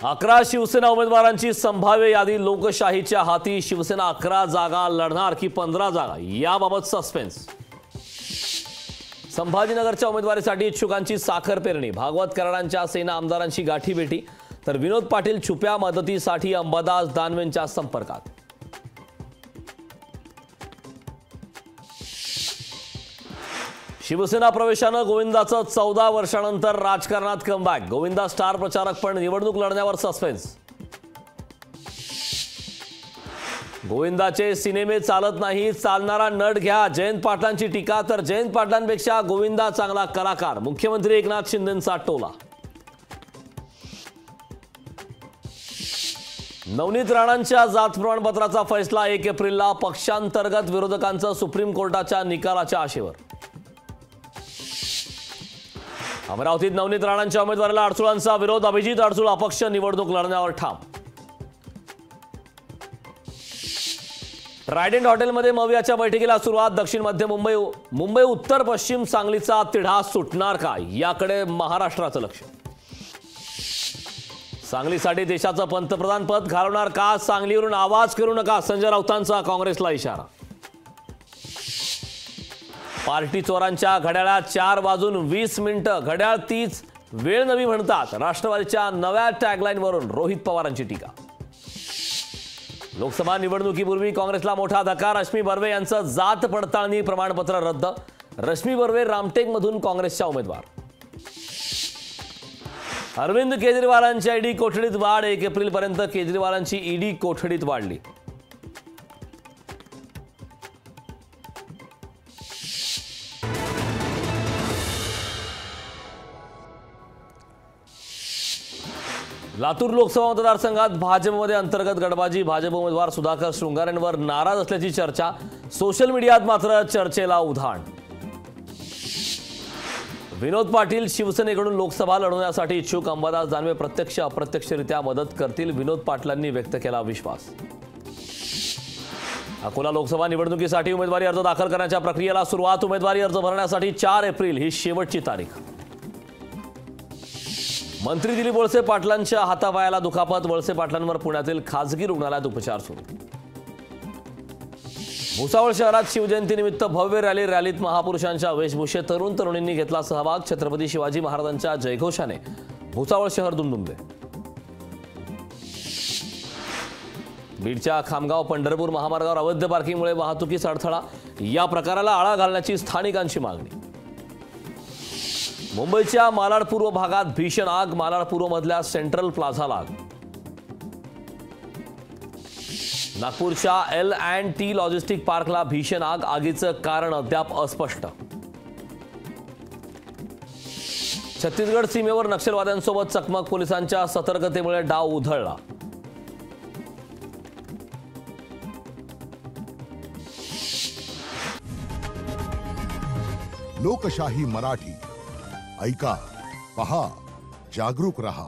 11 शिवसेना उमेदवारांची संभाव्य यादी लोकशाहीच्या हाती। शिवसेना 11 जागा लढणार की 15 जागा याबाबत सस्पेन्स। संभाजीनगरच्या उमेदवारीसाठी इच्छुकांची साखर पेरणी। भागवत कराडांच्या सेना आमदारांची गाठीभेटी, तर विनोद पाटील छुप्या मदतीसाठी अंबादास दानवेंच्या संपर्कात। शिवसेना प्रवेशानं गोविंदाचं 14 वर्षांनंतर राजकारणात कमबॅक। गोविंदा स्टार प्रचारक पण निवडणूक लढण्यावर सस्पेन्स। गोविंदाचे सिनेमे चालत नाही, चालणारा नट घ्या। जयंत पाटलांची टीका, तर जयंत पाटलांपेक्षा गोविंदा चांगला कलाकार। मुख्यमंत्री एकनाथ शिंदेंचा टोला। नवनीत राणांच्या जात प्रमाणपत्राचा फैसला 1 एप्रिलला। पक्षांतर्गत विरोधकांचं सुप्रीम कोर्टाच्या निकालाच्या आशेवर। अमरावतीत नवनीत राणांच्या उमेदवारीला अडसुळांचा विरोध। अभिजित अडसुळ अपक्ष, निवडणूक लढण्यावर ठाम। ट्रायडेंट हॉटेलमध्ये मवियाच्या बैठकीला सुरुवात। दक्षिण मध्य मुंबई उत्तर पश्चिम सांगलीचा तिढा सुटणार का, याकडे महाराष्ट्राचं लक्ष। सांगलीसाठी देशाचं पंतप्रधान पद घालवणार का, सांगलीवरून आवाज करू नका, संजय राऊतांचा काँग्रेसला इशारा। पार्टी चोरांच्या घड्याळात 4:20 घड्याळ तीच वेळ नवी म्हणतात। राष्ट्रवादीच्या नव्या टॅगलाईनवरून रोहित पवारांची टीका। लोकसभा निवडणुकीपूर्वी काँग्रेसला मोठा धक्का। रश्मी बर्वे यांचं जात पडताळणी प्रमाणपत्र रद्द। रश्मी बर्वे रामटेकमधून काँग्रेसच्या उमेदवार। अरविंद केजरीवालांच्या ईडी कोठडीत वाढ। 1 एप्रिलपर्यंत केजरीवालांची ईडी कोठडीत वाढली। लातूर लोकसभा मतदारसंघात भाजपमध्ये अंतर्गत गडबाजी। भाजप उमेदवार सुधाकर शृंगारेंवर नाराज असल्याची चर्चा। सोशल मीडियात मात्र चर्चेला उधाण। विनोद पाटील शिवसेनेकडून लोकसभा लढवण्यासाठी इच्छुक। अंबादास दानवे प्रत्यक्ष अप्रत्यक्षरित्या मदत करतील, विनोद पाटलांनी व्यक्त केला विश्वास। अकोला लोकसभा निवडणुकीसाठी उमेदवारी अर्ज दाखल करण्याच्या प्रक्रियेला सुरुवात। उमेदवारी अर्ज भरण्यासाठी 4 एप्रिल ही शेवटची तारीख। मंत्री दिलीप वळसे पाटलांच्या हातापायाला दुखापत। वळसे पाटलांवर पुण्यातील खासगी रुग्णालयात उपचार सुरू। भुसावळ शहरात शिवजयंतीनिमित्त भव्य रॅलीत महापुरुषांच्या वेशभूषेत तरुण तरुणींनी घेतला सहभाग। छत्रपती शिवाजी महाराजांच्या जयघोषाने भुसावळ शहर दुमदुमले। बीडच्या खामगाव पंढरपूर महामार्गावर अवैध पार्किंगमुळे वाहतुकीस अडथळा। या प्रकाराला आळा घालण्याची स्थानिकांची मागणी। मुंबईच्या मालाड पूर्व भागात भीषण आग। मालाड पूर्व मधल्या सेंट्रल प्लाझाला आग। नागपूरच्या L&T लॉजिस्टिक पार्कला भीषण आग। आगीचं कारण अद्याप अस्पष्ट। छत्तीसगड सीमेवर नक्षलवाद्यांसोबत चकमक। पोलिसांच्या सतर्कतेमुळे डाव उधळला। लोकशाही मराठी ऐका, पहा, जागरूक रहा।